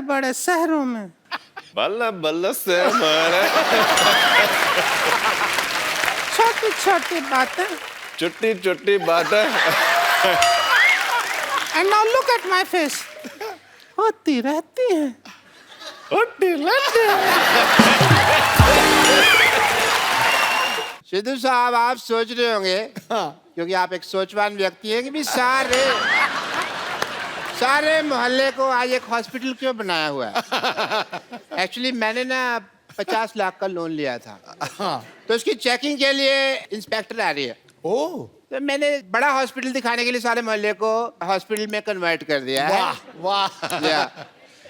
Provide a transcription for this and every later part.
बड़े शहरों में बल्ला बल्ला से हमारा छोटी छोटी बातें चुट्टी चुट्टी बातें and now look at my face होती रहती है सिद्धू साहब आप सोच रहे होंगे क्योंकि आप एक सोचवान व्यक्ति हैं कि भी सारे मोहल्ले को आज एक हॉस्पिटल क्यों बनाया हुआ है। एक्चुअली मैंने ना 50 लाख का लोन लिया था तो उसकी चेकिंग के लिए इंस्पेक्टर आ रही है। तो मैंने बड़ा हॉस्पिटल दिखाने के लिए सारे मोहल्ले को हॉस्पिटल में कन्वर्ट कर दिया है। वाह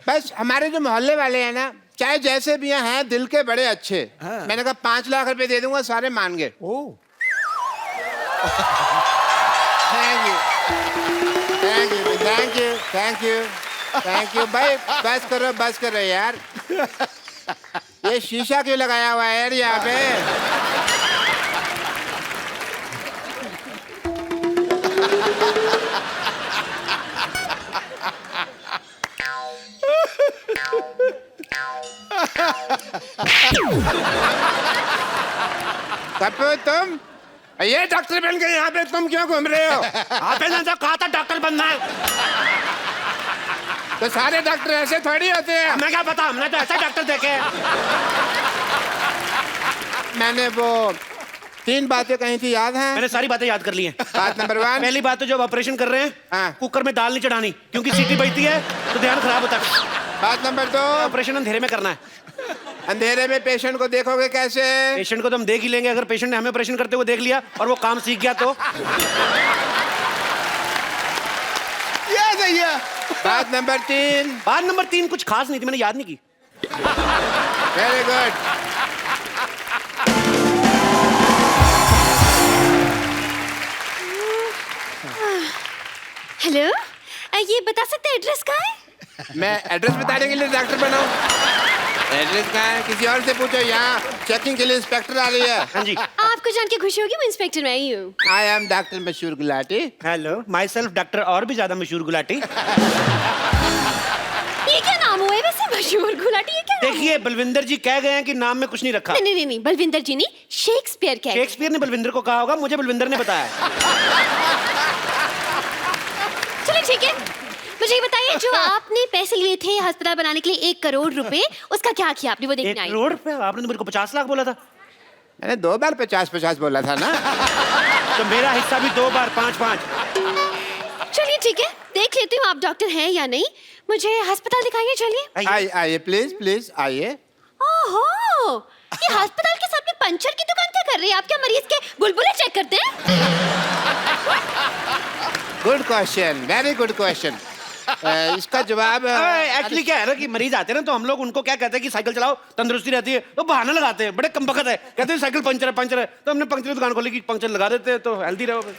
बस हमारे जो मोहल्ले वाले हैं ना चाहे जैसे भी हैं दिल के बड़े अच्छे। मैंने कहा 5 लाख रुपए दे दूंगा सारे मान गए। Thank you thank you thank you thank you thank you भाई बस करो यार। ये शीशा क्यों लगाया हुआ है यार यहाँ पे। कपूर तुम ये डॉक्टर बन के यहाँ पे तुम क्यों घूम रहे हो। आपने तो कहा था डॉक्टर बनना है। तो सारे डॉक्टर ऐसे थोड़ी होते हैं। हमें क्या पता, हमने तो ऐसे डॉक्टर देखे। मैंने वो 3 बातें कही थी याद हैं। मैंने सारी बातें याद कर ली हैं। बात नंबर 1 पहली बात तो जब ऑपरेशन कर रहे हैं हाँ। कुकर में दाल नहीं चढ़ानी क्योंकि सीटी बजती है तो ध्यान खराब होता है। बात नंबर 2 ऑपरेशन अंधेरे में करना है। अंधेरे में पेशेंट को देखोगे कैसे। पेशेंट को तो हम देख ही लेंगे अगर पेशेंट ने हमें ऑपरेशन करते हुए देख लिया और वो काम सीख गया तो। ये सही है। बात नंबर 3 कुछ खास नहीं थी, मैंने याद नहीं की। Very good. हेलो ये बता सकते हैं एड्रेस कहाँ है। मैं एड्रेस बताने के लिए डॉक्टर बनाऊं। एड्रेस कहाँ है किसी और से पूछो। यहाँ चेकिंग के लिए इंस्पेक्टर आ रही है। हाँ जी। आपको जान के खुशी होगी मैं इंस्पेक्टर मैं ही हूँ। आई एम डॉक्टर मशहूर Gulati. Hello my self doctor और भी ज्यादा मशहूर गुलाटी। ये क्या नाम हुआ है वैसे मशहूर गुलाटी ये क्या नाम देखिए बलविंदर जी कह गए हैं कि नाम में कुछ नहीं रखा। नहीं बलविंदर जी नहीं शेक्सपियर कह। शेक्सपियर ने बलविंदर को कहा होगा, मुझे बलविंदर ने बताया। चलो ठीक है मुझे ये बताइए जो आपने पैसे लिए थे अस्पताल बनाने के लिए 1 करोड़ रुपए उसका क्या किया आपने वो देखने आई। 1 करोड़ रुपए आपने तो मेरे को 50 लाख बोला था। मैंने 2 बार 50-50 बोला था ना। तो मेरा हिस्सा भी 2 बार 5-5। चलिए ठीक है देख लेती हूँ आप डॉक्टर हैं या नहीं। मुझे अस्पताल दिखाइए चलिए। आइए प्लीज आइए। ओहो ये अस्पताल के सामने पंचर की दुकान क्या कर रही है। आप क्या मरीज के बुलबुले चेक करते हैं। Good question very good question. इसका जवाब एक्चुअली क्या है ना कि मरीज आते हैं ना तो हम लोग उनको क्या कहते हैं कि साइकिल चलाओ तंदुरुस्ती रहती है तो बहाना लगाते हैं। बड़े कमबख्त है कहते हैं साइकिल पंचर है तो हमने पंचर की दुकान खोली कि पंचर लगा देते हैं तो हेल्दी रहोगे।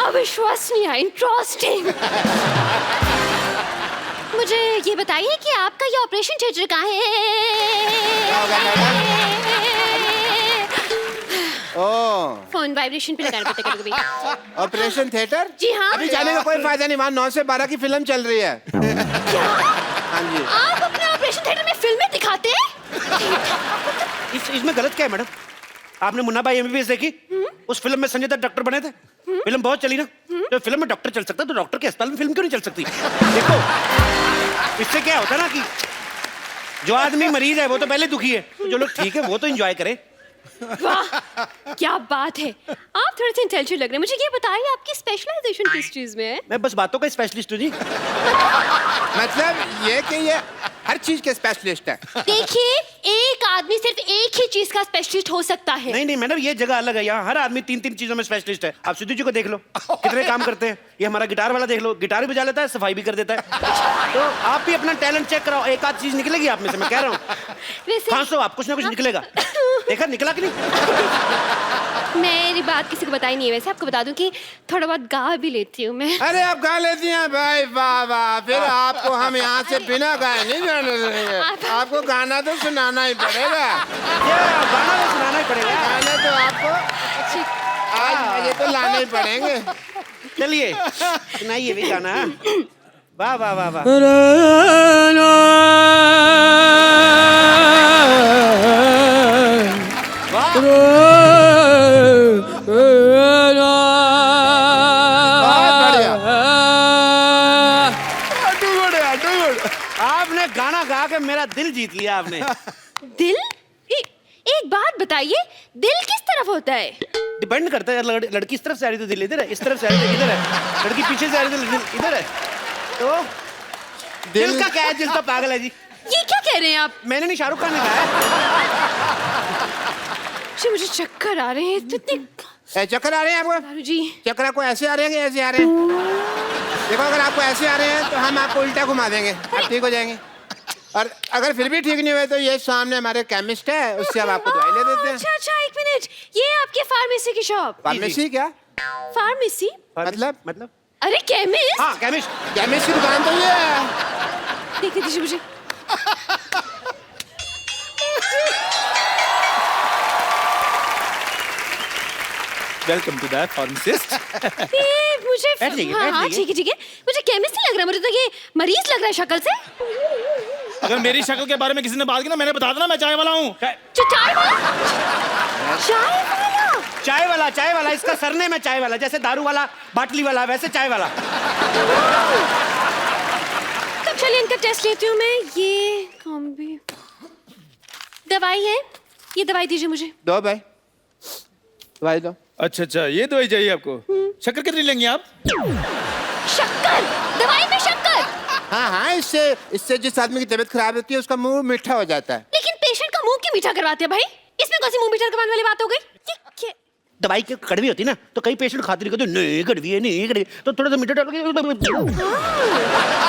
अविश्वसनीय इंटरेस्टिंग। मुझे ये बताइए कि आपका ये ऑपरेशन थिएटर कहाँ है। फोन वाइब्रेशन पे लगाना पड़ता है कभी। ऑपरेशन थिएटर जी हाँ। अभी जाने का कोई फायदा नहीं। वहाँ 9 से 12 की फिल्म चल रही है। क्या? हाँ जी। आप अपने ऑपरेशन थिएटर में फिल्में दिखाते हैं। इसमें गलत क्या है मैडम। आपने मुन्ना भाई MBBS देखी। उस फिल्म में संजय दत्त डॉक्टर बने थे। फिल्म बहुत चली ना तो फिल्म में डॉक्टर चल सकता है तो डॉक्टर के अस्पताल में फिल्म क्यों नहीं चल सकती। देखो इससे क्या होता है ना कि जो आदमी मरीज है वो तो पहले दुखी है जो लोग ठीक है वो तो एंजॉय करे। वाह क्या बात है आप थोड़े से इंटेलिजेंट लग रहे हैं। मुझे ये बताइए आपकी स्पेशलाइजेशन किस चीज में है। मैं बस बातों का स्पेशलिस्ट हूँ जी। मतलब ये कि ये हर चीज के स्पेशलिस्ट है। देखिए एक आदमी सिर्फ एक ही चीज का स्पेशलिस्ट हो सकता है। नहीं मैडम ये जगह अलग है। यहाँ हर आदमी 3-3 चीजों में स्पेशलिस्ट है। आप सिद्धू जी को देख लो कितने काम करते हैं। ये हमारा गिटार वाला देख लो गिटार भी बजा लेता है सफाई भी कर देता है। तो आप भी अपना टैलेंट चेक कराओ एक आध चीज निकलेगी आप में से मैं कह रहा हूँ। खांसो आप कुछ ना कुछ निकलेगा। देखा निकला कि नहीं। मेरी बात किसी को बताई नहीं है। वैसे आपको बता दूं कि थोड़ा बहुत गा भी लेती हूँ मैं। अरे आप गा लेती हैं भाई वाह वाह। फिर आपको हम यहाँ से बिना गाए नहीं जाने देंगे। आपको गाना तो सुनाना ही पड़ेगा। गाना तो सुनाना ही पड़ेगा। गाना तो आपको आज ये तो लाने ही पड़ेंगे। चलिए सुनाइए भी गाना। वाह वाह वाह वाह। आपने गाना गा के मेरा दिल जीत लिया आपने। दिल? एक बात बताइए, दिल किस तरफ होता है? डिपेंड करता है, लड़की इस तरफ से आ रही तो दिल इधर है, इस तरफ से आ रही तो इधर है, लड़की पीछे से आ रही तो दिल इधर है। तो दिल का क्या है? दिल तो पागल है जी। ये क्या कह रहे हैं आप? मैंने नहीं, शाहरुख खान ने कहा है। जी मुझे चक्कर आ रहे हैं इतने। चक्कर आ रहे हैं आपको? दारू जी। चक्कर आपको ऐसे आ रहे हैं कि ऐसे आ रहे हैं? देखो, अगर आपको ऐसे आ रहे हैं तो हम आपको उल्टा घुमा देंगे, आप ठीक हो जाएंगे। और अगर फिर भी ठीक नहीं हुए तो ये सामने हमारे केमिस्ट है, उससे हम आपको दवाई ले देते हैं। अच्छा अच्छा, एक मिनट, ये आपके फार्मेसी की शॉप? फार्मेसी क्या? फार्मेसी मतलब? अरे केमिस्ट। हाँ केमिस्ट। केमिस्ट की दुकान तो ये है। देखने दीजिए मुझे। Welcome to the pharmacist. ये मुझे बैठ जाइए, हाँ बैठ हाँ, जाइए। ठीक है। मुझे केमिस्ट नहीं लग रहा, मुझे तो ये मरीज लग रहा है शक्ल से। अगर मेरी शक्ल के बारे में किसी ने बात की ना, मैंने बता देना मैं चाय वाला हूँ। चाय वाला? चाय वाला? चाय वाला इसका सरनेम है, चाय वाला। जैसे दारू वाला, बाटली वाला, वैसे चाय वाला। तब चलिए इनका टेस्ट लेती हूँ मैं। ये कॉम्बी दवाई है, ये दवाई दीजिए मुझे। दो भाई, दवाई दो। अच्छा अच्छा, ये दवाई चाहिए आपको। शक्कर कितनी लेंगे आप? शक्कर? दवाई में शक्कर? हाँ हाँ, इससे जिस आदमी की तबीयत खराब होती है उसका मुंह मीठा हो जाता है। लेकिन पेशेंट का मुंह क्यों मीठा करवाते हैं भाई? इसमें कौन सी मुंह मीठा करवाने वाली बात हो गई? ये क्या? दवाई की कड़वी होती ना, तो कई पेशेंट खाते नहीं, कहते नहीं कड़वी है, नहीं कड़वी, तो थोड़ा सा मीठा डाल के।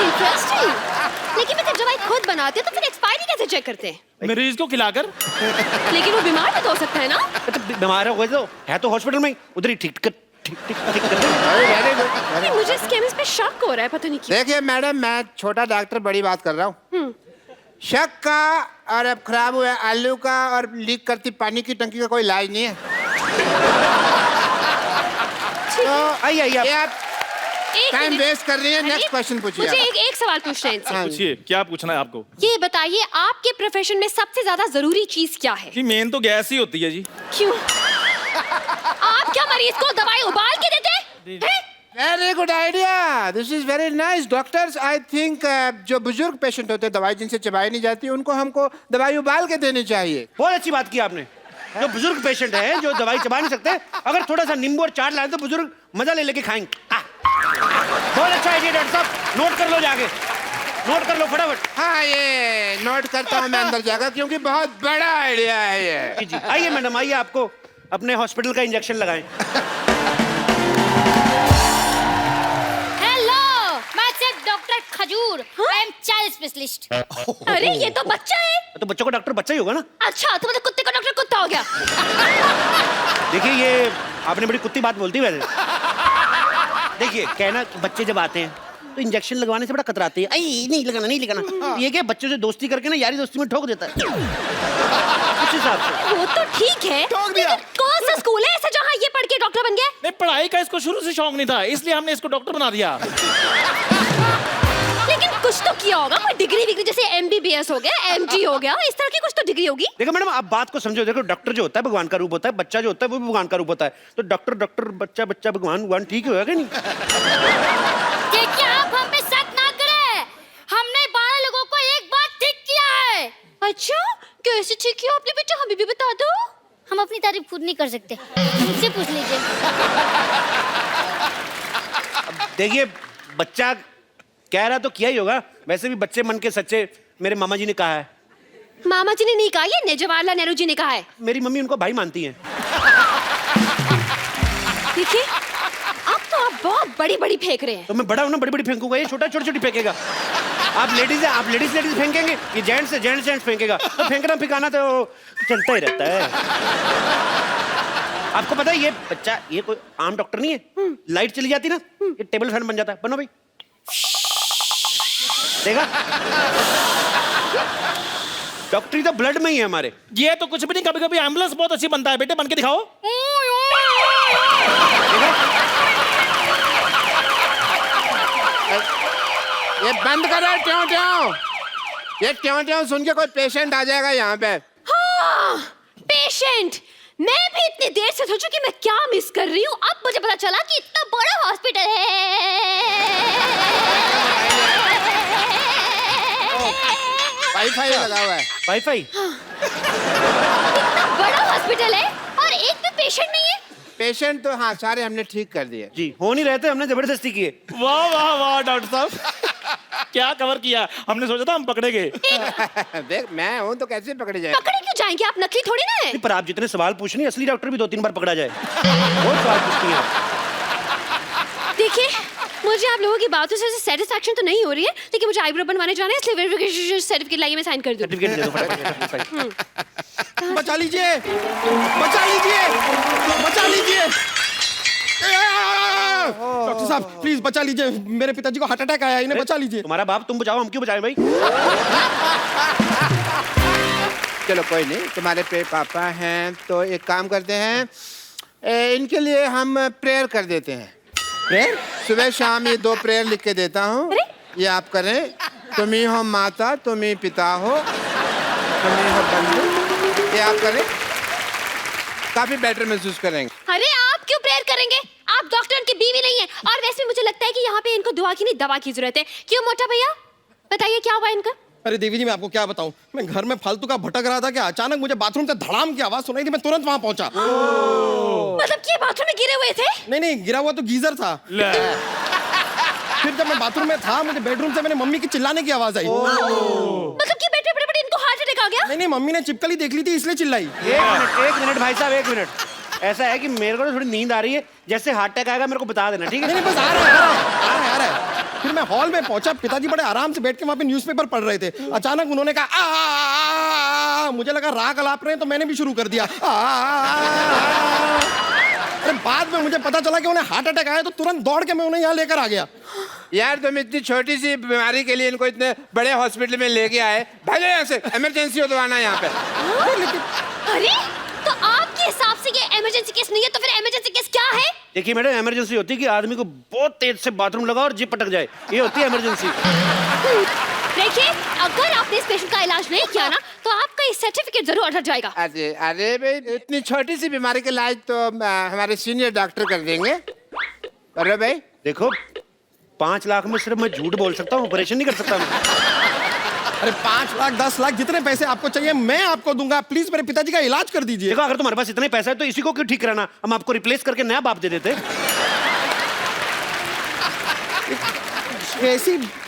इंटरेस्टिंग। लेकिन मैं जब दवाई खुद बनाते हैं तो फिर एक्सपायरी कैसे चेक करते हैं? मरीज को खिलाकर। लेकिन वो बीमार भी तो हो सकता है ना? तो बीमार हो गए तो है तो हॉस्पिटल में उधर ही ठीक कर दे। नहीं, मुझे इस केमिस्ट पे शक हो रहा है, पता नहीं क्यों। देखिए मैडम, मैं छोटा डॉक्टर बड़ी बात कर रहा हूँ। शक का और अब खराब हुआ आलू का और लीक करती पानी की टंकी का कोई इलाज नहीं है। तो आइए आप एक टाइम मिनट। वेस्ट कर रही है। अरे, नेक्स्ट क्वेश्चन पूछिए मुझे आप। एक सवाल पूछना है इनसे। हाँ। पूछिए, क्या पूछना है आपको? ये बताइए, आपके प्रोफेशन में सबसे ज्यादा जरूरी चीज क्या है? कि मेन तो गैस ही होती है जी। क्यों? आप क्या मरीज को दवाई उबाल के देते हैं? Very good idea, this is very nice. Doctors, I think जो बुजुर्ग पेशेंट होते हैं, दवाई जिनसे चबाई नहीं जाती, उनको हमको दवाई उबाल के देनी चाहिए। बहुत अच्छी बात की आपने। जो बुजुर्ग पेशेंट हैं, जो दवाई चबा नहीं सकते, अगर थोड़ा सा नींबू और चाट लाए तो बुजुर्ग मजा ले लेके खाएंगे। बहुत अच्छा आइडिया डॉक्टर साहब, नोट कर लो जाके, नोट कर लो फटाफट। हाँ, ये नोट करता हूँ मैं अंदर जाकर, क्योंकि बहुत बड़ा आइडिया है ये। जी आइए मैडम, आइए, आपको अपने हॉस्पिटल का इंजेक्शन लगाएं। हेलो, मैं सिर्फ डॉक्टर खजूर, आई एम चाइल्ड स्पेशलिस्ट। अरे ये तो बच्चा है। तो बच्चों का डॉक्टर बच्चा ही होगा ना। अच्छा, तो मतलब कुत्ते का डॉक्टर कुत्ता हो गया। देखिए, ये आपने बड़ी कुत्ती बात बोलती है वैसे। देखिए, कहना कि बच्चे जब आते हैं तो इंजेक्शन लगवाने से बड़ा कतराते हैं। आई नहीं लगाना, नहीं लगाना। ये क्या बच्चों से दोस्ती करके ना यारी दोस्ती में ठोक देता है उस हिसाब से। वो तो ठीक है, लेकिन कौन सा स्कूल है ऐसा जहाँ ये पढ़ के डॉक्टर बन गया? नहीं, पढ़ाई का इसको शुरू से शौक नहीं था, इसलिए हमने इसको डॉक्टर बना दिया। लेकिन कुछ तो किया होगा, कोई डिग्री जैसे MBBS हो गया, MD हो गया, इस तरह की कुछ तो डिग्री होगी। देखो मैडम, आप बात को समझो। देखो, डॉक्टर जो होता है भगवान का रूप होता है, बच्चा जो होता है वो भी भगवान का रूप होता है। तो डॉक्टर डॉक्टर, बच्चा बच्चा, भगवान ठीक होगा क्या? नहीं। देखिए, आप हम पे शक ना करें, हमने 12 लोगों को एक बार ठीक किया है। अच्छा, कैसे ठीक किया आपने बेटा, हमें भी बता दो। हम अपनी तारीफ खुद नहीं कर सकते, मुझसे पूछ लीजिए। देखिए, बच्चा कह रहा तो किया ही होगा। वैसे भी बच्चे मन के सच्चे, मेरे मामा जी ने कहा है। मामा जी ने नहीं कहा, ये जवाहरलाल नेहरू जी ने कहा है। मेरी मम्मी उनको भाई मानती हैं। देखिए, अब तो आप बहुत बड़ी फेंक रहे हैं। तो मैं बड़ा हूं ना, बड़ी बड़ी फेंकूंगा, ये छोटा छोटी छोटी फेंकेगा। आप लेडीज है, आप लेडीज फेंकेंगे, ये जेंट्स है, जेंट्स फेंकेगा। तो फेंकना फिकाना तो चलता ही रहता है। आपको पता है, ये बच्चा ये कोई आम डॉक्टर नहीं है। लाइट चली जाती ना, ये टेबल फैन बन जाता है। बनो भाई, देखा? डॉक्टरी तो ब्लड में ही है हमारे। ये तो कुछ भी नहीं, कभी कभी एम्बुलेंस बहुत अच्छी बनता है बेटे, बन के दिखाओ। ये बंद करो ट्यों ट्यों। ये ट्यों ट्यों सुन के कोई पेशेंट आ जाएगा यहाँ पे। हाँ, पेशेंट। मैं भी इतनी देर से सोचूं कि मैं क्या मिस कर रही हूँ। अब मुझे पता चला कि इतना बड़ा हॉस्पिटल है। वाईफाई लगा हुआ है। वाईफाई? इतना बड़ा हॉस्पिटल है और एक भी पेशेंट नहीं है। पेशेंट तो हाँ सारे हमने ठीक कर दिए जी, हो नहीं रहे थे, हमने जबरदस्ती किए। वाह वाह वाह डॉक्टर साहब, क्या कवर किया। हमने सोचा था हम पकड़े गए। देख मैं हूँ तो कैसे पकड़े जाए। पकड़े क्यों जाएंगे, आप नकली थोड़ी ना है। पर आप जितने सवाल पूछ रही हैं, असली डॉक्टर भी 2-3 बार पकड़ा जाए। बहुत सवाल पूछती हैं आप। देखिए, मुझे आप लोगों की बातों से सेटिस्फैक्शन तो नहीं हो रही है, लेकिन मुझे आईब्रो बनवाने जाना है, इसलिए वेरिफिकेशन सर्टिफिकेट लाइए, मैं साइन कर दूं। सर्टिफिकेट दे दो फटाफट। बचा लीजिए, बचा लीजिए, बचा लीजिए। डॉक्टर साहब प्लीज बचा लीजिए, मेरे पिताजी को हार्ट अटैक आया, इन्हें बचा लीजिए। तुम्हारा बाप, तुम बचाओ, हम क्यों बचाएं भाई? चलो कोई नहीं, तुम्हारे पे पापा हैं तो एक काम करते हैं, इनके लिए हम प्रेयर कर देते हैं। प्रेयर? सुबह शाम ये 2 प्रेयर लिख के देता हूँ, ये आप करें। तुम ही हो माता, तुम ही पिता हो, तुम ही हो बंधु, ये आप करें, काफी बेटर महसूस करेंगे। अरे आप क्यों प्रेयर करेंगे, आप डॉक्टर उनकी बीवी नहीं है। और वैसे भी मुझे लगता है कि यहाँ पे इनको दुआ की नहीं दवा की जरूरत है। क्यों मोटा भैया, बताइए क्या हुआ इनका। अरे देवी जी मैं आपको क्या बताऊं, मैं घर में फालतू का भटक रहा था कि अचानक मुझे बाथरूम से धड़ाम की आवाज सुनाई थी, मैं तुरंत वहां पहुंचा। मतलब कि बाथरूम में गिरे हुए थे? नहीं, गिरा हुआ तो गीजर था। फिर जब मैं बाथरूम में था, मुझे बेडरूम से मेरी मम्मी की चिल्लाने की आवाज आई। मतलब कि बैठे बैठे इनको हार्ट अटैक आ गया? नहीं, मम्मी ने चिपकली देख ली थी इसलिए चिल्लाई। एक मिनट भाई साहब, 1 मिनट। ऐसा है कि मेरे को थोड़ी नींद आ रही है, जैसे हार्ट अटैक आएगा मेरे को बता देना, ठीक है? नहीं बस आ रहा है। फिर मैं हॉल में पहुंचा, पिताजी बड़े आराम से बैठ के वहां पे न्यूज़पेपर पढ़ रहे थे। अचानक उन्होंने कहा मुझे लगा राग अलाप रहे हैं, तो मैंने भी शुरू कर दिया। अरे बाद में मुझे पता चला कि उन्हें हार्ट अटैक आया, तो तुरंत दौड़ के मैं उन्हें यहाँ लेकर आ गया। यार तुम इतनी छोटी सी बीमारी के लिए इनको इतने बड़े हॉस्पिटल में लेके आए, भागो यहाँ से, इमरजेंसी हो तो आना यहाँ पे। अरे तो आपके हिसाब से ये इमरजेंसी केस नहीं है, तो फिर इमरजेंसी केस क्या है? देखिए मैडम, इमरजेंसी होती है कि आदमी को बहुत तेज से बाथरूम लगा और जीप पटक जाए, ये होती है इमरजेंसी। देखिए, अगर आपने इस पेशेंट का इलाज नहीं किया ना, तो आपका ये सर्टिफिकेट जरूर अटक जाएगा। अरे भाई, इतनी छोटी सी बीमारी के इलाज तो हमारे सीनियर डॉक्टर कर देंगे। अरे भाई देखो, 5 लाख में सिर्फ मैं झूठ बोल सकता हूँ, ऑपरेशन नहीं कर सकता मैं। अरे 5 लाख 10 लाख जितने पैसे आपको चाहिए मैं आपको दूंगा, प्लीज मेरे पिताजी का इलाज कर दीजिए। देखो, अगर तुम्हारे पास इतने पैसा है तो इसी को क्यों ठीक कराना, हम आपको रिप्लेस करके नया बाप दे देते।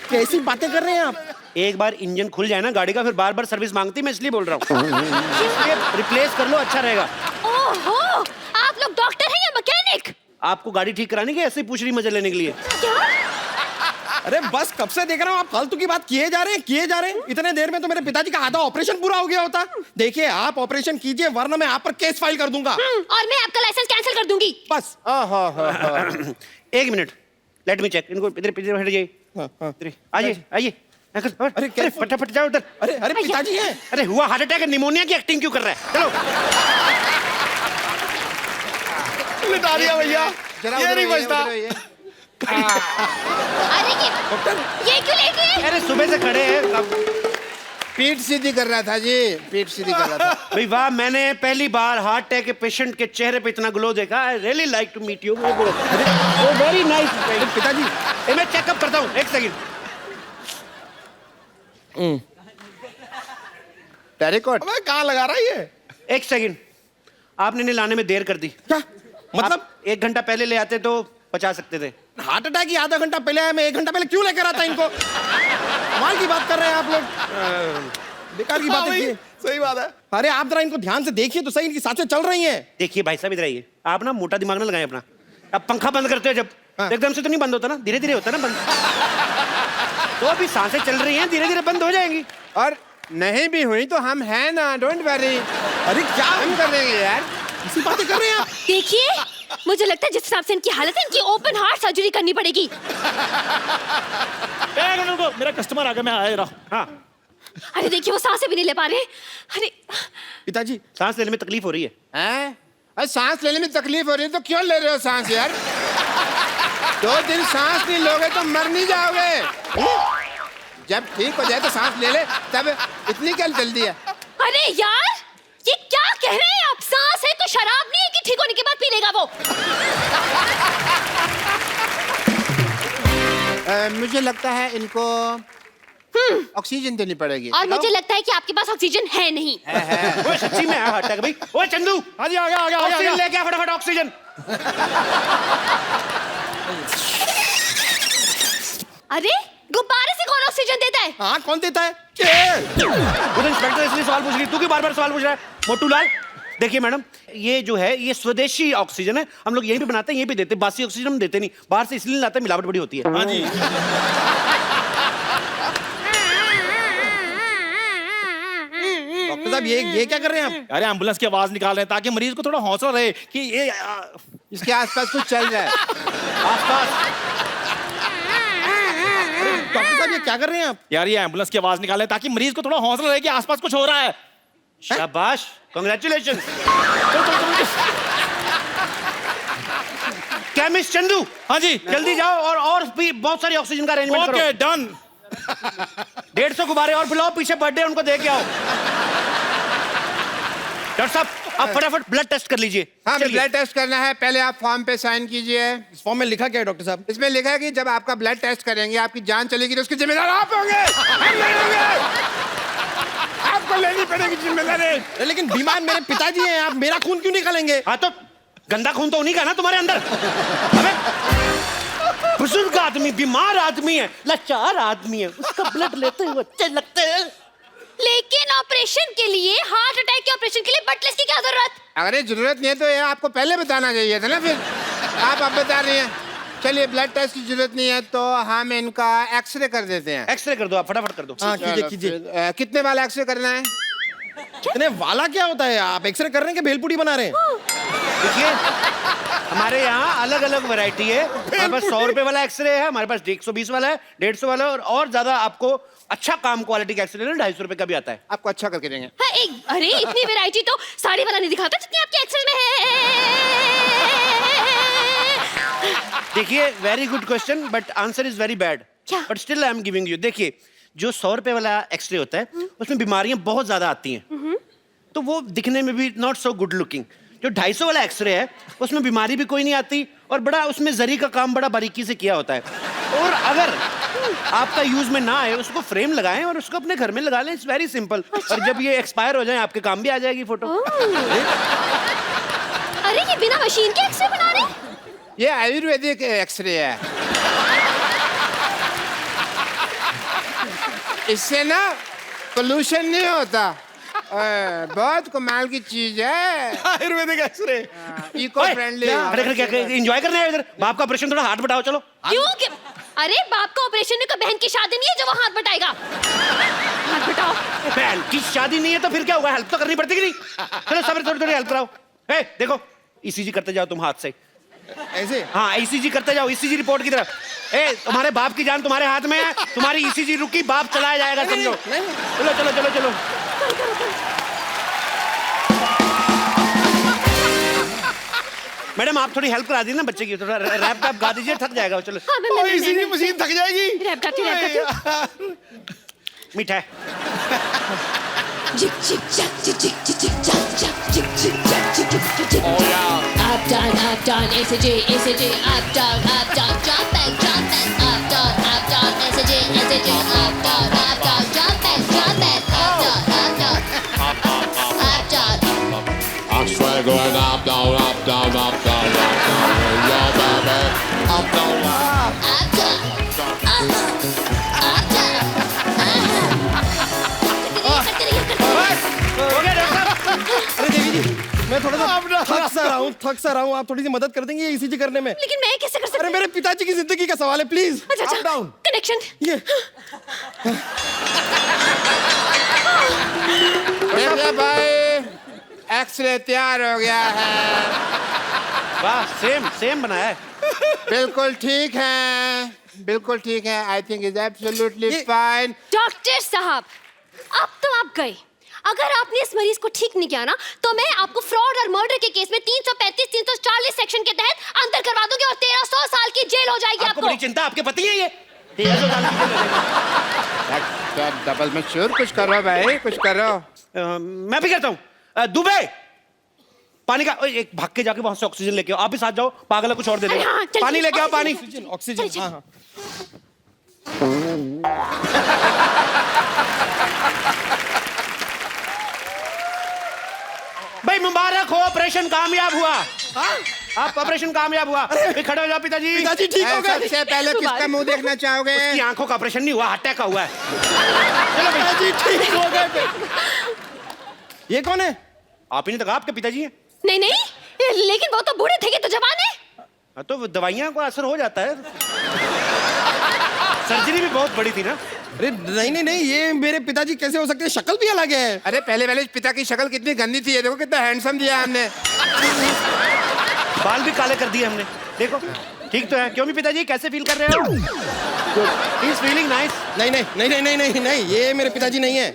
कैसी बातें कर रहे हैं आप? एक बार इंजन खुल जाए ना गाड़ी का, फिर बार बार सर्विस मांगती, मैं इसलिए बोल रहा हूँ। रिप्लेस कर लो, अच्छा रहेगा। ओहो, आप लोग डॉक्टर हैं या मैकेनिक? आपको गाड़ी ठीक कराने की ऐसे ही पूछ रही मजा लेने के लिए? क्या? अरे बस कब से देख रहा हूँ आप फालतू की बात किए जा रहे हैं। इतने देर में तो मेरे पिताजी का आधा ऑपरेशन पूरा हो गया होता। देखिए आप ऑपरेशन कीजिए, वरना मैं आप पर केस फाइल कर दूंगा। और मैं आपका लाइसेंस कैंसिल कर दूंगी। बस। 1 मिनट, लेट मी चेक। इनको इधर हट जाइए, आइए। अरे फटाफट जाओ उधर। अरे पिताजी हैं। अरे हुआ हार्ट अटैक, निमोनिया की एक्टिंग क्यों कर रहा है? चलो लिटा दिया भैया, ये नहीं बचता। अरे ये क्यों लेट गए? अरे सुबह से खड़े हैं। पीठ सीधी कर रहा था जी, पीठ सीधी कर रहा था। भाई वाह, मैंने पहली बार हार्ट अटैक के पेशेंट के चेहरे पे इतना ग्लो देखा। I really like to meet you. वो वेरी नाइस। पिताजी मैं चेकअप करता हूँ, 1 सेकंड। टेरिकॉट कहाँ लगा रहा है ये? 1 सेकंड, आपने इन्हें लाने में देर कर दी। क्या मतलब? 1 घंटा पहले ले आते तो बचा सकते थे। हार्ट अटैक ही आधा घंटा पहले आया, मैं 1 घंटा पहले क्यों लेकर आता इनको? कमाल की बात कर रहे हैं आप लोग, बेकार की बात है। सही बात है। अरे आप जरा इनको ध्यान से देखिए तो सही, इनकी सांसें चल रही हैं। देखिए भाई साहब, इधर आइए। आप ना मोटा दिमाग ना लगाएं अपना। अब पंखा बंद करते हो जब, एकदम से तो नहीं बंद होता ना, धीरे धीरे होता ना बंद। तो अभी सांसें चल रही हैं, धीरे धीरे बंद हो जाएंगी। और नहीं भी हुई तो हम हैं ना, डोंट वरी। अरे क्या हम कर देंगे यार, ऐसी बातें कर रहे हैं आप? देखिए, मुझे लगता है जिस हिसाब से इनकी हालत है, इनकी ओपन हार्ट सर्जरी करनी पड़ेगी। मेरा कस्टमर आ गया, मैं आ रहा हूँ। हाँ अरे देखिए, वो सांसें भी नहीं ले पा रहे। अरे पिताजी सांस लेने में तकलीफ हो रही है। हैं? अरे सांस लेने में तकलीफ हो रही है तो क्यों ले रहे हो सांस यार? 2 दिन सांस नहीं लोगे तो मर नहीं जाओगे। जब ठीक हो जाए तो सांस ले ले, तब इतनी क्या जल्दी है? अरे यार, ये क्या कह रहे हैं आप? सांस है तो शराब नहीं है कि ठीक होने के बाद पी लेगा वो? मुझे लगता है इनको ऑक्सीजन देनी पड़ेगी। और मुझे लगता है कि आपके पास ऑक्सीजन है नहीं। ओए सच्ची में हार्ट अटैक भाई। ओए चंदू, हाँ जी, आ गया, आ गया, आ गया, आ ऑक्सीजन गया। लेके आ फटाफट, ऑक्सीजन। अरे गुब्बारे से कौन ऑक्सीजन देता है? हाँ, कौन देता है? वो तो इंस्पेक्टर इसलिए सवाल पूछ रही, तू क्यों बार-बार सवाल पूछ रहा है? मोटू लाल, देखिए मैडम, ये जो है ये स्वदेशी ऑक्सीजन है, हम लोग यहीं पे बनाते हैं, यहीं पे देते हैं। बासी ऑक्सीजन हम देते नहीं, बाहर से इसलिए लाते हैं, मिलावट बड़ी होती है। हाँ जी। डॉक्टर साहब, ये क्या कर रहे हैं आप? अरे एम्बुलेंस की आवाज निकाल रहे हैं ताकि मरीज को थोड़ा हौसला रहे कि ये इसके आसपास कुछ चल रहा है। आसपास डॉक्टर साहब, ये क्या कर रहे हैं आप? यार ये एम्बुलेंस की आवाज निकाल रहे हैं ताकि मरीज को थोड़ा हौसला रहे कि आसपास कुछ हो रहा है। शाबाश, कांग्रेचुलेशन। केमिस्ट चंदू, हाँ जी, जल्दी जाओ और भी बहुत सारी ऑक्सीजन का अरेंजमेंट करो। Okay done. 150 गुब्बारे और बुलाओ, पीछे बर्थडे उनको दे के आओ। डॉक्टर साहब, आप फटाफट ब्लड टेस्ट कर लीजिए। हाँ, चलिए। ब्लड टेस्ट करना है। पहले आप फॉर्म पे साइन कीजिए। इस फॉर्म में लिखा क्या है डॉक्टर साहब? इसमें लिखा है कि जब आपका ब्लड टेस्ट करेंगे, आपकी जान चलेगी तो उसकी जिम्मेदार आप होंगे, हम नहीं होंगे। आपको लेनी पड़ेगी जिम्मेदारी। लेकिन बीमार मेरे पिताजी हैं, आप मेरा खून क्यों निकालेंगे? हाँ तो गंदा खून तो उन्हीं का ना तुम्हारे अंदर। अबे बुजुर्ग आदमी, बीमार आदमी है, लाचार आदमी है, उसका ब्लड लेते हुए अच्छे लगते हैं। लेकिन ऑपरेशन के लिए, हार्ट अटैक के ऑपरेशन के लिए ब्लड टेस्ट की क्या जरूरत? अगर ये जरूरत नहीं है तो ये आपको पहले बताना चाहिए था ना। फिर आप अब बता रही हैं। चलिए, ब्लड टेस्ट की जरूरत नहीं है तो हम इनका एक्सरे कर देते हैं। एक्सरे कर दो, आप फटाफट कर दो। हाँ, कीजिए चलो, कीजिए। फिर, कितने वाला एक्सरे करना है? इतने वाला क्या होता है? आप एक्सरे कर रहे हैं कि भेलपुरी बना रहे हैं? देखिए, हमारे यहाँ अलग अलग वैरायटी है। हमारे पास 100 रुपए वाला एक्सरे है, हमारे पास 120 वाला है, 150 वाला, और ज्यादा आपको अच्छा काम क्वालिटी का एक्सरे लेना 250 रुपए का भी आता है। आपको अच्छा करके देंगे। हाँ, अरे इतनी वैरायटी तो साड़ी वाला नहीं दिखाता जितनी आपके एक्सेल में है। देखिए, very good question, but answer is very bad. क्या? But still I am giving you. देखिए, जो 100 रुपए वाला एक्सरे होता है उसमें बीमारियां बहुत ज्यादा आती हैं, तो वो दिखने में भी नॉट सो गुड लुकिंग। जो 250 वाला एक्सरे है उसमें बीमारी भी कोई नहीं आती, और बड़ा उसमें जरी का काम बड़ा बारीकी से किया होता है। और अगर आपका यूज में ना आए, उसको फ्रेम लगाएं और उसको अपने घर में लगा लें। It's very simple. और जब ये एक्सपायर हो जाए, आपके काम भी आ जाएगी फोटो। अरे ये बिना मशीन के एक्सरे बना रहे हैं? ये आयुर्वेदिक एक्सरे है। इससे ना पोल्यूशन नहीं होता। बहुत कमाल की चीज है Ayurvedic x-ray. Eco friendly. Enjoy करने आए इधर। बाप का ऑपरेशन, थोड़ा हाथ बढ़ाओ, चलो। क्यों? अरे बाप का ऑपरेशन है तो बहन की शादी नहीं है जो वो हाथ बटाएगा। हाथ बटाओ। बहन की शादी नहीं है तो फिर क्या हुआ? हेल्प तो करनी पड़ती कि नहीं? चलो सब थोड़ी थोड़ी हेल्प कराओ। ए, देखो, ईसीजी करते जाओ तुम हाथ से। ऐसे? हाँ, ईसीजी करते जाओ, ईसीजी रिपोर्ट की तरफ। ए, तुम्हारे बाप की जान तुम्हारे हाथ में है, तुम्हारी ईसीजी रुकी, बाप चलाया जाएगा, समझो। चलो चलो चलो चलो। मैडम, आप थोड़ी हेल्प करा दीजिए ना बच्चे की, थोड़ा रैप गा दीजिए, थक जाएगा। चलो। हाँ, मैं इसीलिए मशीन थक जाएगी। रैप गाती हूँ। मीठा है। Jig jig jack jig jig jig jig jack jack jig jig jack jig jig jig jig. Oh yeah. Up down, SJ, up down, jump back, up down, SJ, up down, jump back, up down. I'm straight going up, down, up, down, up, down, up, down. Yeah, baby. Up, down, up. Up down. हो गया doctor साहब? अरे देवी जी, मैं थोड़ा सा थक सा रहा हूँ। आप थोड़ी सी मदद कर देंगे ईसीजी करने में? लेकिन मैं कैसे कर सकती अरे मेरे पिताजी की जिंदगी का सवाल है, प्लीज। अच्छा, अप डाउन कनेक्शन। ये देखिए भाई, एक्सरे तैयार हो गया है। वाह, सेम बनाया है। बिल्कुल ठीक है, बिल्कुल ठीक है। I think is absolutely fine. Doctor साहब, अब तो आप गए। अगर आपने इस मरीज को ठीक नहीं किया ना, तो मैं आपको फ्रॉड और मर्डर के केस में 335, 340 सेक्शन के तहत अंदर करवा दूंगी और 1300 साल की जेल हो जाएगी आपको आपको। बड़ी चिंता, आपके पति है ये? 1300 साल की जेल हो जाएगी। डबल में श्योर, कुछ करो भाई, कुछ करो। मैं भी कहता हूँ दुबे पानी का एक भाग के जाके वहां से ऑक्सीजन लेके आओ। आप भी साथ जाओ, पागल है कुछ और दे देगा। हाँ, चल, पानी लेके आओ, पानी। ऑक्सीजन ऑक्सीजन, हाँ हाँ। भाई मुबारक हो, ऑपरेशन कामयाब हुआ। आप ऑपरेशन कामयाब हुआ। खड़े हो जाओ पिताजी। पिताजी ठीक हो गए। सबसे पहले किसका मुंह देखना चाहोगे? उसकी आंखों का ऑपरेशन नहीं हुआ, हार्ट अटैक का हुआ है। पिताजी ठीक हो गए। ये कौन है? आप ही ने तो कहा आपके पिताजी हैं। नहीं नहीं, लेकिन वो तो बूढ़े थे, कि तो जवान है। हाँ, तो दवाइयां को असर हो जाता है। सर्जरी भी बहुत बड़ी थी ना। अरे नहीं नहीं नहीं, ये मेरे पिताजी कैसे हो सकते हैं? शक्ल भी अलग है। अरे पहले इस पिता की शक्ल कितनी गंदी थी, ये देखो कितना हैंडसम दिया हमने। बाल भी काले कर दिए हमने, देखो ठीक तो है। क्यों भी पिताजी कैसे फील कर रहे हो? He is feeling nice. नहीं नहीं नहीं नहीं नहीं नहीं नहीं, ये मेरे पिताजी नहीं है।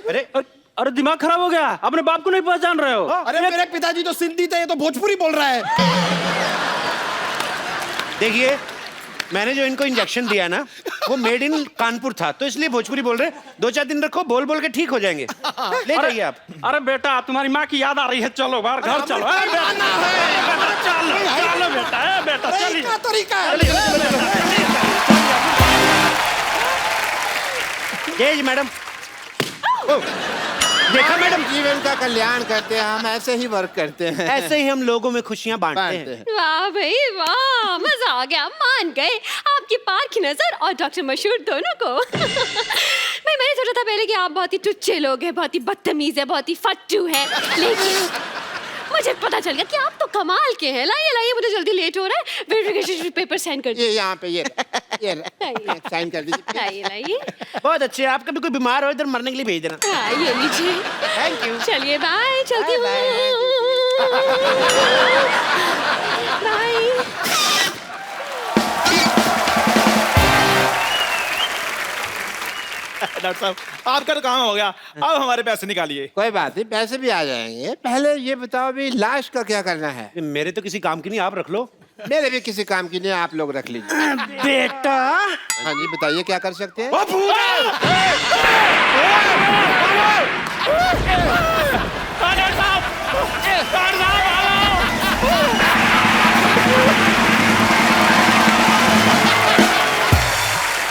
अरे दिमाग खराब हो गया, अपने बाप को नहीं पहचान रहे हो? अरे मेरे पिताजी तो सिंधी थे, ये तो भोजपुरी बोल रहा है। देखिए, मैंने जो इनको इंजेक्शन दिया ना, वो मेड इन कानपुर था, तो इसलिए भोजपुरी बोल रहे। 2-4 दिन रखो, बोल बोल के ठीक हो जाएंगे। ले जाइए आप। अरे बेटा, तुम्हारी माँ की याद आ रही है, चलो बाहर घर चलो। अरे बेटा, चलो चलो बेटा, बेटा चलिए। क्या तरीका है? तेज मैडम, देखा मैडम, जीवन का कल्याण करते हैं हम, ऐसे ही वर्क करते हैं। ऐसे ही हम लोगों में खुशियां बांटते हैं। वाह भाई वाह, मजा आ गया, मान गए आपकी पारखी नजर और डॉक्टर मशहूर दोनों को। भाई मैंने सोचा था पहले कि आप बहुत ही टुच्चे लोग हैं, बहुत ही बदतमीज है, बहुत ही फट्टू है, लेकिन मुझे पता चल गया कि आप तो कमाल के हैं। लाइए लाइए, मुझे जल्दी लेट हो रहा है, वेरिफिकेशन पेपर साइन कर ये यहाँ पे ये साइन कर दीजिए। लाइए लाइए। बहुत अच्छे। आप कभी कोई बीमार हो इधर मरने के लिए भेज देना। हाँ, ये लीजिए। Thank you. चलिए बाय, चलती हूँ। बाय। डॉक्टर साहब, आपका तो काम हो गया, अब हमारे पैसे निकालिए। कोई बात नहीं, पैसे भी आ जाएंगे। पहले ये बताओ अभी लाश का क्या करना है? मेरे तो किसी काम की नहीं, आप रख लो। मेरे भी किसी काम की नहीं, आप लोग रख लीजिए। बेटा, हाँ जी बताइए क्या कर सकते हैं?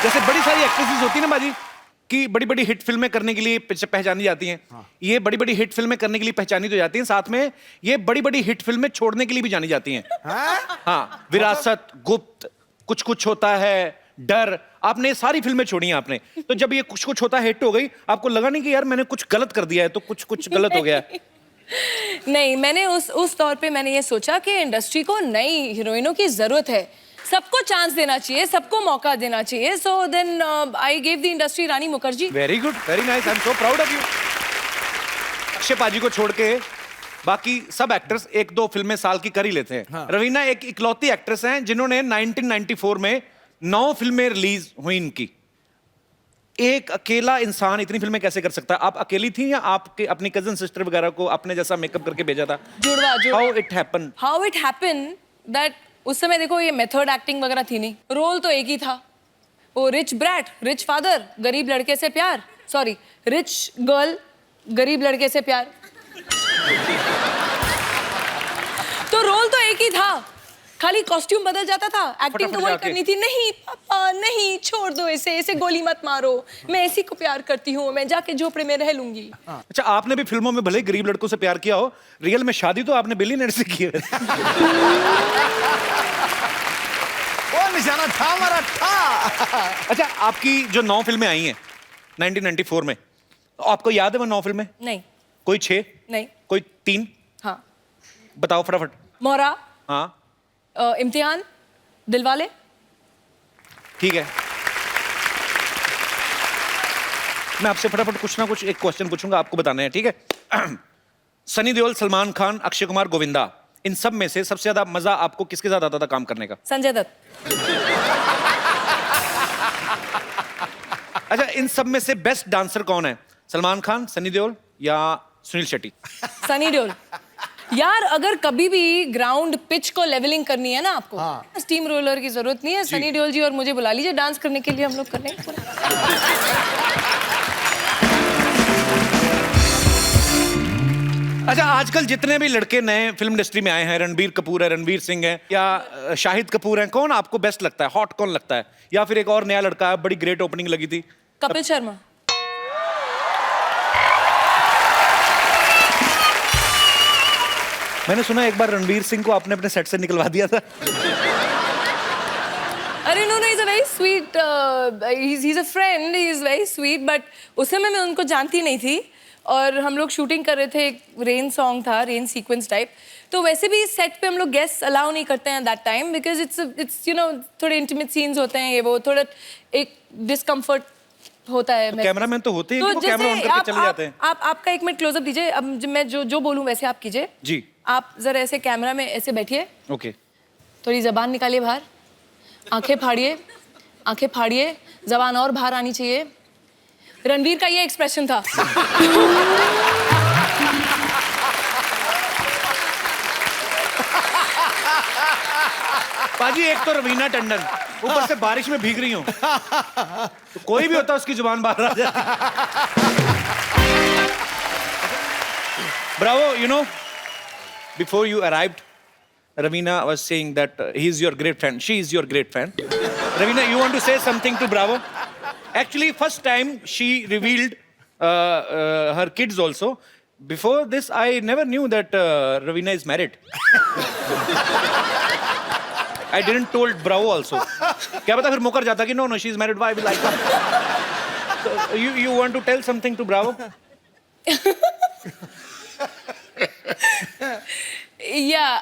जैसे बड़ी सारी एक्ट्रेसेस होती है ना बाजी, कि बड़ी बड़ी हिट फिल्में करने के लिए पहचानी जाती हैं। ये बड़ी बड़ी हिट फिल्में करने के लिए पहचानी तो जाती हैं, साथ में ये बड़ी बड़ी हिट फिल्में छोड़ने के लिए भी जानी जाती हैं। हाँ, विरासत, गुप्त, कुछ कुछ होता है, डर, आपने सारी फिल्में छोड़ी हैं आपने। तो जब ये कुछ कुछ होता है हिट हो गई, आपको लगा नहीं कि यार मैंने कुछ गलत कर दिया है, तो कुछ कुछ गलत हो गया? नहीं, मैंने उस तौर पे मैंने ये सोचा कि इंडस्ट्री को नई हीरोइनों की जरूरत है, सबको चांस देना चाहिए, सबको मौका देना चाहिए। So then I gave the industry Rani Mukherjee. Very good, very nice, I am so proud of you. Akshay Paaji को छोड़ के बाकी सब एक्टर्स 1-2 फिल्में साल की कर ही लेते हैं। रवीना एक इकलौती एक्ट्रेस हैं जिन्होंने 1994 में 9 फिल्में रिलीज हुई इनकी। एक अकेला इंसान इतनी फिल्में कैसे कर सकता है? आप अकेली थी या आपके अपनी कजन सिस्टर वगैरह को अपने जैसा मेकअप करके भेजा था? जुड़वा हाउ इट हैपन दैट उस समय देखो ये मेथड एक्टिंग वगैरह थी नहीं, रोल तो एक ही था। वो रिच ब्रैट, रिच फादर, गरीब लड़के से प्यार, सॉरी रिच गर्ल, गरीब लड़के से प्यार। तो रोल तो एक ही था, खाली कॉस्ट्यूम बदल जाता था, एक्टिंग तो वही करनी थी। नहीं पापा नहीं, छोड़ दो इसे, इसे गोली मत मारो, मैं इसी को प्यार करती हूँ, मैं जाके झोपड़े में रह लूंगी। अच्छा, आपने भी फिल्मों में भले गरीब लड़कों से प्यार किया हो, रियल में शादी तो आपने बिलियनर से की है। वो निशाना था हमारा था। अच्छा, आपकी जो 9 फिल्में आई हैं 1994 में, आपको याद है वो 9 फिल्में? नहीं। कोई 6? नहीं। कोई 3? हाँ। बताओ फटाफट। मोहरा। हाँ। इम्तिहान, दिलवाले। ठीक है, मैं आपसे फटाफट कुछ ना कुछ एक क्वेश्चन पूछूंगा, आपको बताना है, ठीक है? सनी देओल, सलमान खान, अक्षय कुमार, गोविंदा, इन सब में से सबसे ज्यादा मजा आपको किसके साथ आता था काम करने का? संजय दत्त। अच्छा, इन सब में से बेस्ट डांसर कौन है? सलमान खान, सनी देओल या सुनील शेट्टी? सनी देओल। यार अगर कभी भी ग्राउंड पिच को लेवलिंग करनी है ना आपको, स्टीम रोलर की जरूरत नहीं है, सनी देओल जी और मुझे बुला लीजिए डांस करने के लिए, हम लोग कर लेंगे। आजकल जितने भी लड़के नए फिल्म इंडस्ट्री में आए हैं, रणबीर कपूर है, रणवीर सिंह है या शाहिद कपूर है, कौन आपको बेस्ट लगता है, हॉट कौन लगता है? या फिर एक और नया लड़का है, बड़ी ग्रेट ओपनिंग लगी थी, कपिल शर्मा। मैंने सुना एक बार रणवीर सिंह को आपने अपने सेट से निकलवा दिया था। अरे no, is a very sweet, he is a friend, he is very sweet, but उस समय मैं उनको जानती नहीं थी और हम लोग शूटिंग कर रहे थे, एक रेन सॉन्ग था, रेन सीक्वेंस टाइप। तो वैसे भी सेट पे हम लोग गेस्ट अलाउ नहीं करते हैं that time, because it's you know थोड़े इंटीमेट सीन्स होते हैं, ये वो थोड़ा एक डिस्कम्फर्ट होता है। कैमरामैन तो होते हैं, वो कैमरा ऑन करके चले जाते हैं। आप आपका एक मिनट क्लोजअप दीजिए, अब मैं जो बोलूं वैसे आप कीजिए जी। आप जरा ऐसे कैमरा में ऐसे बैठिए, ओके। थोड़ी जबान निकालिए बाहर, आंखें फाड़िए, जबान और बाहर आनी चाहिए। रणवीर का ये एक्सप्रेशन था। पाजी एक तो रवीना टंडन, ऊपर से बारिश में भीग रही हूँ, तो कोई भी होता उसकी जुबान बाहर आ जाती। Bravo, you know, before you arrived, Ravina was saying that he is your great friend. She is your great friend. Ravina, you want to say something to Bravo? Actually, first time she revealed her kids also. Before this, I never knew that Ravina is married. I didn't told Bravo also. क्या पता फिर मुकर जाता कि no, she is married. Why will I come? So, you want to tell something to Bravo? Yeah,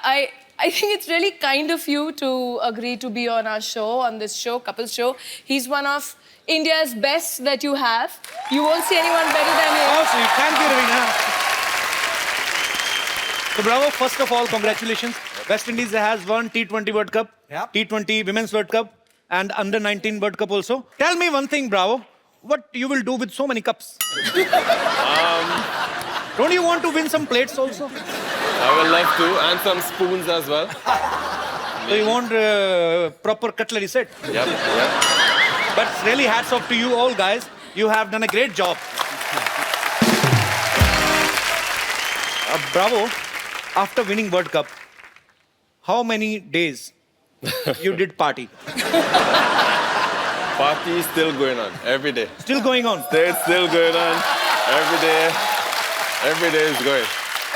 I think it's really kind of you to agree to be on our show, on this show, Couple Show. He's one of India's best that you have. You won't see anyone better than him. Oh, sweet. Thank you, Ravina. So, Bravo, first of all, congratulations. West Indies has won T20 World Cup, T20 Women's World Cup, and Under-19 World Cup also. Tell me one thing, Bravo. What you will do with so many cups? Don't you want to win some plates also? I will love to, and some spoons as well. So you want proper cutlery set? Yep. But really hats off to you all guys. You have done a great job. Bravo, after winning World Cup, how many days you did party? Party is still going on every day. Still going on? It's still going on every day. Every day is going.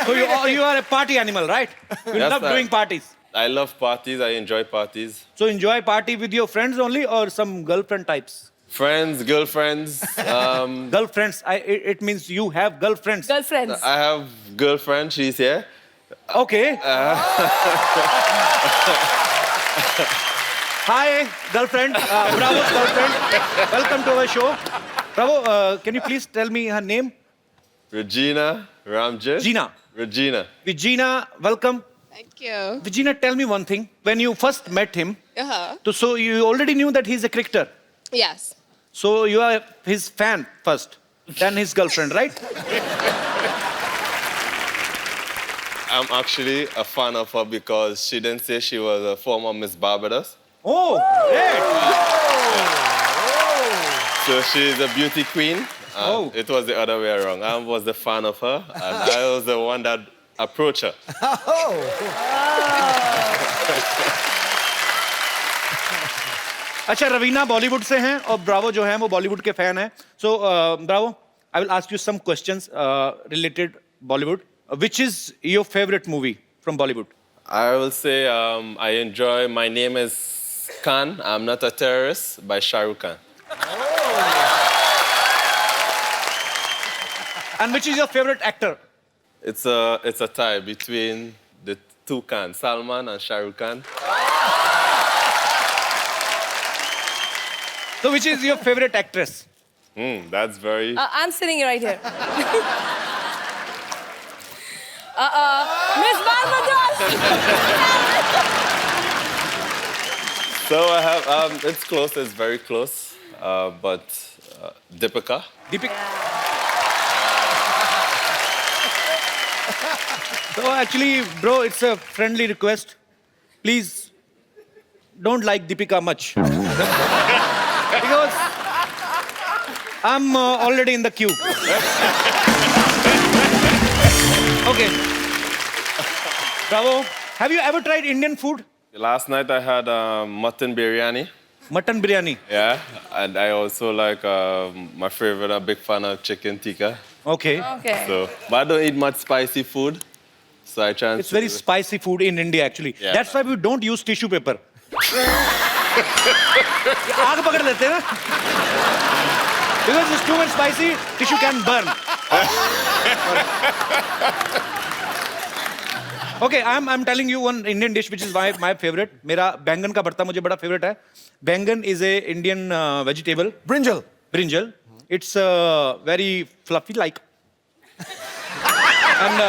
So you are a party animal, right? You Yes, love sir. doing parties. I love parties. I enjoy parties. So enjoy party with your friends only or some girlfriend types? Friends, girlfriends. Girlfriends, it means you have girlfriends. Girlfriends. I have girlfriend. She's here. Okay. Hi, girlfriend. Bravo's girlfriend. Welcome to our show. Bravo, can you please tell me her name? Regina Ramjit. Gina. Regina. Regina, welcome. Thank you. Regina, tell me one thing. When you first met him, Uh-huh. so you already knew that he's a cricketer. Yes. So you are his fan first, then his girlfriend, right? I'm actually a fan of her because she didn't say she was a former Miss Barbados. Oh, great. So she's a beauty queen. Oh. It was the other way around. I was the fan of her, and I was the one that approached her. अच्छा, रवीना बॉलीवुड से हैं और Bravo जो हैं वो बॉलीवुड के fan हैं. So Bravo, I will ask you some questions related Bollywood. Which is your favorite movie from Bollywood? I will say I enjoy My Name is Khan, I'm Not a Terrorist by Shah Rukh Khan. And which is your favorite actor? It's a tie between the two Khans, Salman and Shah Rukh Khan. So which is your favorite actress? That's very... I'm sitting right here. Miss Barbados! So I have, it's close, it's very close, but Deepika. Deepika. So actually, bro, it's a friendly request. Please don't like Deepika much. Because I'm already in the queue. Okay. Bravo. Have you ever tried Indian food? Last night I had mutton biryani. Mutton biryani. Yeah, and I also like my favorite. I'm a big fan of chicken tikka. Okay. Okay. So, but I don't eat much spicy food. So I try. It's very spicy food in India actually. Yeah. That's why we don't use tissue paper. आग पकड़ लेते हैं ना? Because it's too much spicy, tissue can burn. Okay, I'm telling you one Indian dish which is my favorite. मेरा बैंगन का भरता मुझे बड़ा favorite है. बैंगन is a Indian vegetable. Brinjal. Brinjal. It's very fluffy like. And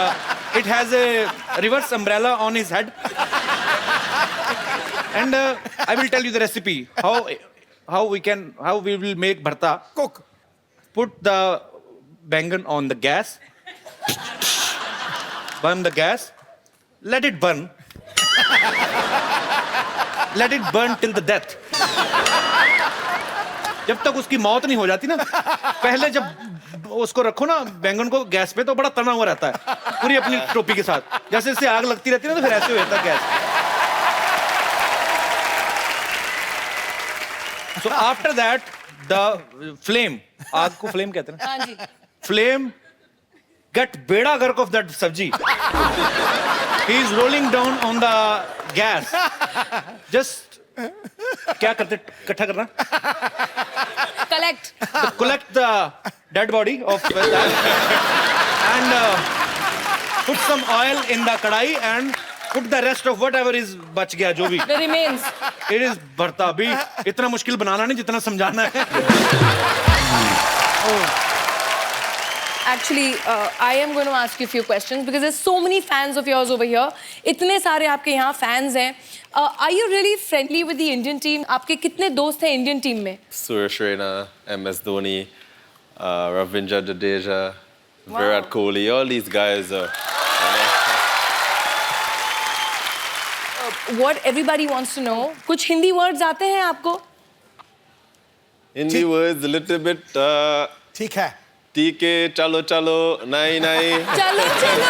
it has a reverse umbrella on his head. And I will tell you the recipe. How we will make bharta. Cook. Put the bangan on the gas. Burn the gas. Let it burn. Let it burn till the death. जब तक उसकी मौत नहीं हो जाती ना, पहले जब उसको रखो ना बैंगन को गैस पे तो बड़ा तना हुआ रहता है पूरी अपनी टोपी के साथ. जैसे इससे आग लगती रहती है ना तो फिर ऐसे हो जाता है gas. So after that the flame, आग को flame कहते हैं ना? हाँ जी. Flame get beda gark of that sabji. He is rolling down on the gas. Just क्या करते इकट्ठा करना? Collect the dead body of that and put some oil in the kadai and put the rest of whatever is बच गया जो भी. The remains. It is भरता. अभी इतना मुश्किल बनाना नहीं जितना समझाना है. Actually, I am going to ask you a few questions because there's so many fans of yours over here. इतने सारे आपके यहाँ fans हैं. Are you really friendly with the Indian team? आपके कितने दोस्त हैं Indian team में? Suresh Raina, MS Dhoni, Ravindra Jadeja, Virat Kohli. All these guys are. What everybody wants to know. कुछ हिंदी words आते हैं आपको? Hindi words a little bit. ठीक है. ठीक है, चलो चलो, नहीं नहीं. चलो चलो.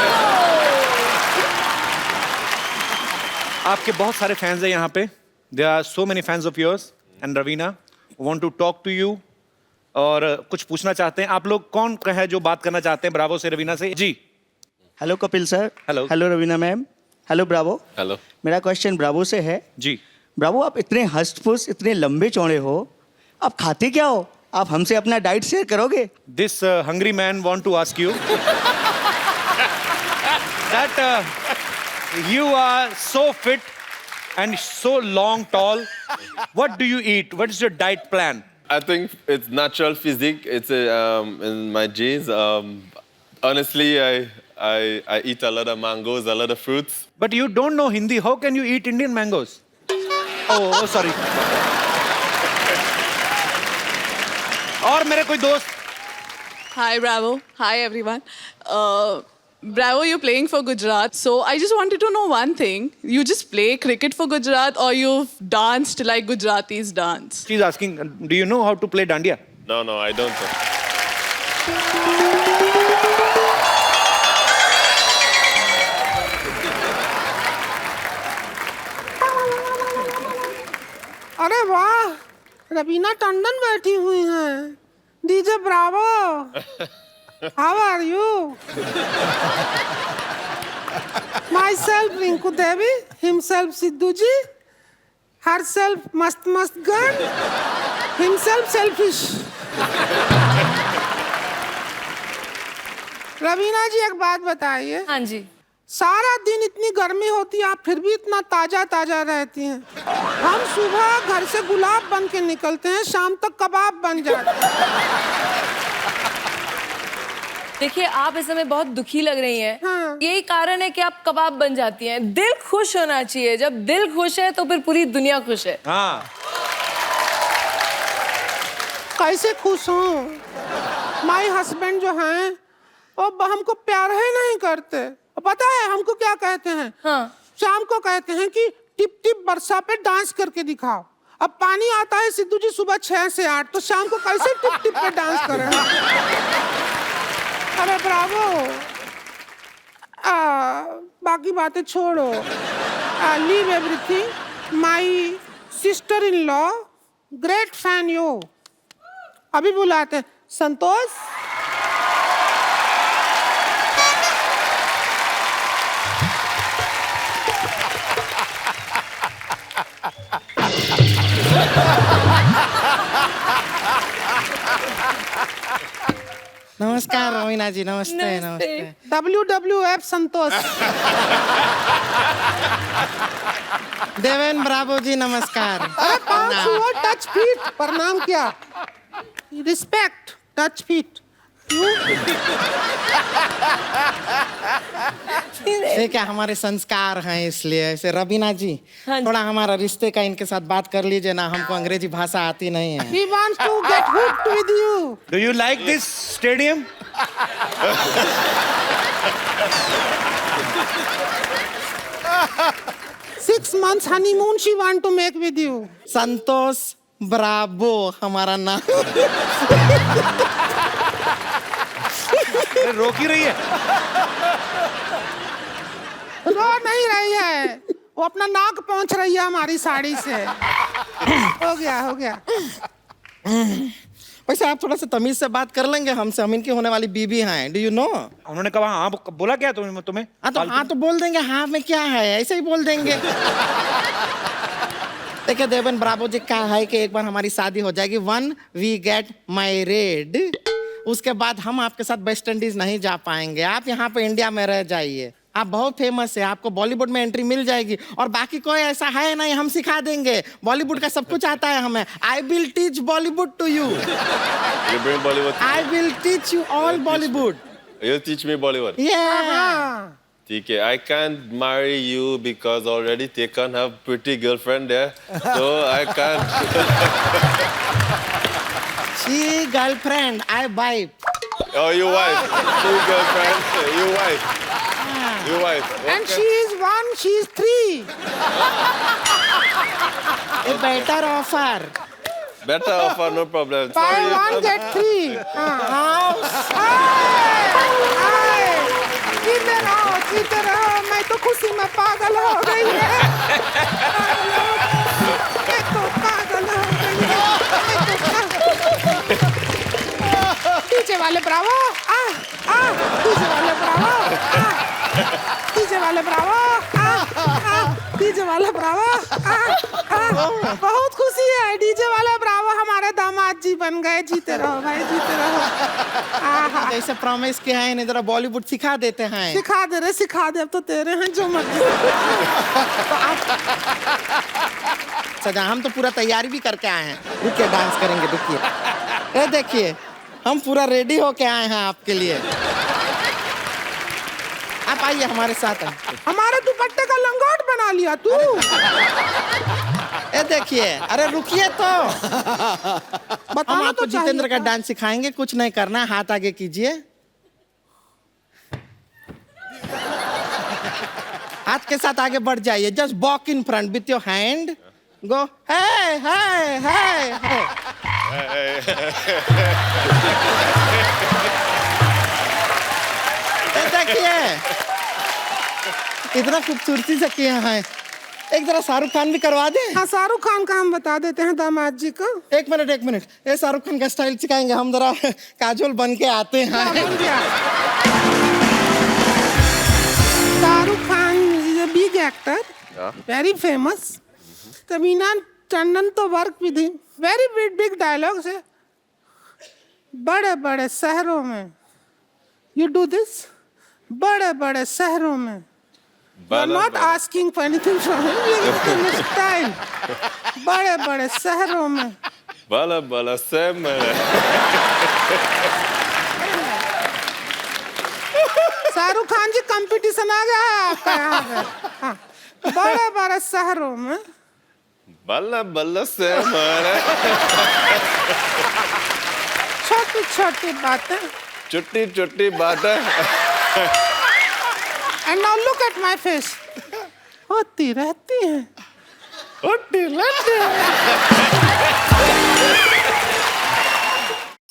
आपके बहुत सारे फैंस हैं यहाँ पे. There are so many fans of yours and Ravina want to talk to you और कुछ पूछना चाहते हैं. आप लोग कौन है जो बात करना चाहते हैं ब्रावो से, रवीना से? जी. Hello Kapil sir. Hello. Hello Raveena ma'am. Hello Bravo. Hello. मेरा क्वेश्चन ब्रावो से है. जी. ब्रावो, आप इतने हष्ट-पुष्ट, इतने लंबे चौड़े हो, आप खाते क्या हो? आप हमसे अपना डाइट शेयर करोगे? This hungry man want to ask you that you are so fit and so long tall. What do you eat? What is your diet plan? I think it's natural physique. It's in my genes. Honestly, I eat a lot of mangoes, a lot of fruits. But you don't know Hindi. How can you eat Indian mangoes? Oh, sorry. और मेरे कोई दोस्त. Hi, Bravo. Hi, everyone. Bravo, you're playing for Gujarat. So I just wanted to know one thing. You just play cricket for Gujarat or you've danced like Gujaratis dance? She's asking, do you know how to play dandiya? No, I don't. अरे वाह, रवीना टंडन बैठी हुई हैं. DJ Bravo, how are you? Myself Rinku Devi, himself Sidhu ji, herself मस्त मस्त gun, himself selfish. Raveena ji एक बात बताइए. हाँ जी. सारा दिन इतनी गर्मी होती है, आप फिर भी इतना ताजा ताजा रहती हैं. हम सुबह घर से गुलाब बन के निकलते हैं, शाम तक कबाब बन जाते हैं. देखिए, आप इस समय बहुत दुखी लग रही हैं. हाँ. यही कारण है कि आप कबाब बन जाती हैं. दिल खुश होना चाहिए. जब दिल खुश है तो फिर पूरी दुनिया खुश है. हाँ. कैसे खुश हूँ? माय हस्बैंड जो हैं वो हमको प्यार ही नहीं करते. पता है हमको क्या कहते हैं? हाँ. शाम को कहते हैं कि टिप टिप बरसा पे डांस करके दिखाओ. अब पानी आता है सिद्धू जी सुबह 6 से 8, तो शाम को कैसे टिप टिप पे डांस करें? अरे ब्रावो. बाकी बातें छोड़ो. Leave everything. My sister-in-law, great fan you. अभी बुलाते हैं. संतोष. नमस्कार रवीना जी, नमस्ते नमस्ते. WWF संतोष. देवेन ब्रावो जी नमस्कार. अरे पाँच हुआ टच फीट. प्रणाम क्या? Respect touch feet. ये क्या हमारे संस्कार हैं इसलिए ऐसे. रवीना जी हाँ जी. थोड़ा हमारा रिश्ते का इनके साथ बात कर लीजिए ना, हमको अंग्रेजी भाषा आती नहीं है. He wants to get hooked with you. Do you like this stadium? 6 months honeymoon she want to make with you. Santosh Bravo हमारा नाम. रोक ही रही है. रो नहीं रही है, वो अपना नाक पहुंच रही है हमारी साड़ी से. हो गया. वैसे आप थोड़ा सा तमीज से बात कर लेंगे हमसे, हम इनकी होने वाली बीबी हैं. Do you know? उन्होंने कहा हाँ. बोला क्या तुम्हें? हाँ तो बोल देंगे. हाँ में क्या है, ऐसे ही बोल देंगे. देखिए देवेन ब्रावो जी क्या है कि एक बार हमारी शादी हो जाएगी. वन वी गेट मैरिड, उसके बाद हम आपके साथ वेस्ट इंडीज नहीं जा पाएंगे. आप यहाँ पे इंडिया में रह जाइए. आप बहुत फेमस है, आपको बॉलीवुड में एंट्री मिल जाएगी. और बाकी कोई ऐसा है नहीं, हम सिखा देंगे. बॉलीवुड का सब कुछ आता है हमें. I will teach Bollywood to you. You bring Bollywood. I will teach you all Bollywood. You'll teach me Bollywood. Yeah. ठीक है. I can't marry you because already Tekan have pretty girlfriend there, so I can't. She girlfriend, I wife. Oh, you wife. Two girlfriend. You wife. You wife. And she is 1, she is 3. A better offer. Better offer, no problem. Buy Sorry. 1 get 3. House. जीते रहो. मैं तो खुशी में पागल हो गई है. मैं तो पागल हो गई है. पीछे वाले ब्रावो. पीछे वाले ब्रावो. पीछे वाले ब्रावो. डीजे वाला ब्रावो. बहुत खुशी है. डीजे वाला ब्रावो हमारे दामाद जी बन गए. जीते रहो भाई, जीते रहो. जैसे प्रॉमिस किया है इन्हें जरा बॉलीवुड सिखा देते हैं. सिखा दे. अब तो तेरे हैं जो मर्जी. तो आप सजा, हम तो पूरा तैयारी भी करके आए हैं. रुकिए, डांस करेंगे. रुकिए, ये देखिए हम पूरा रेडी होके आए हैं आपके लिए. आप आइए हमारे साथ. हमारे दुपट्टे का लंगोट बना लिया तू. ये देखिए. अरे रुकिए तो. हम आपको जितेंद्र का था। डांस सिखाएंगे. कुछ नहीं करना है, हाथ आगे कीजिए. हाथ के साथ आगे बढ़ जाइए. Just walk in front with your hand. Go. Hey hey hey hey. देखिए इतना खूबसूरती से किया है. एक जरा शाहरुख खान भी करवा दे. हाँ, शाहरुख खान का हम बता देते हैं दामाद जी को. एक मिनट. ये शाहरुख खान का स्टाइल सिखाएंगे हम. जरा काजोल बन के आते हैं. Shahrukh Khan is a big actor, very famous. Tamina Tandon तो work with him. Very big dialogues है. बड़े बड़े शहरों में यू डू दिस. बड़े बड़े शहरों में. Not asking for anything from him. Style. बड़े बड़े शहरों में. Bala Sam. शाहरुख खान जी कंपटीशन आ गया है आपका यहाँ पे. हाँ. बड़े बड़े शहरों में. Bala Sam. छोटी छोटी बातें. छोटी बातें. And now look at my face. होती रहती हैं.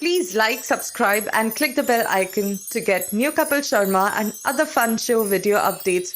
Please like, subscribe and click the bell icon to get new Kapil Sharma and other fun show video updates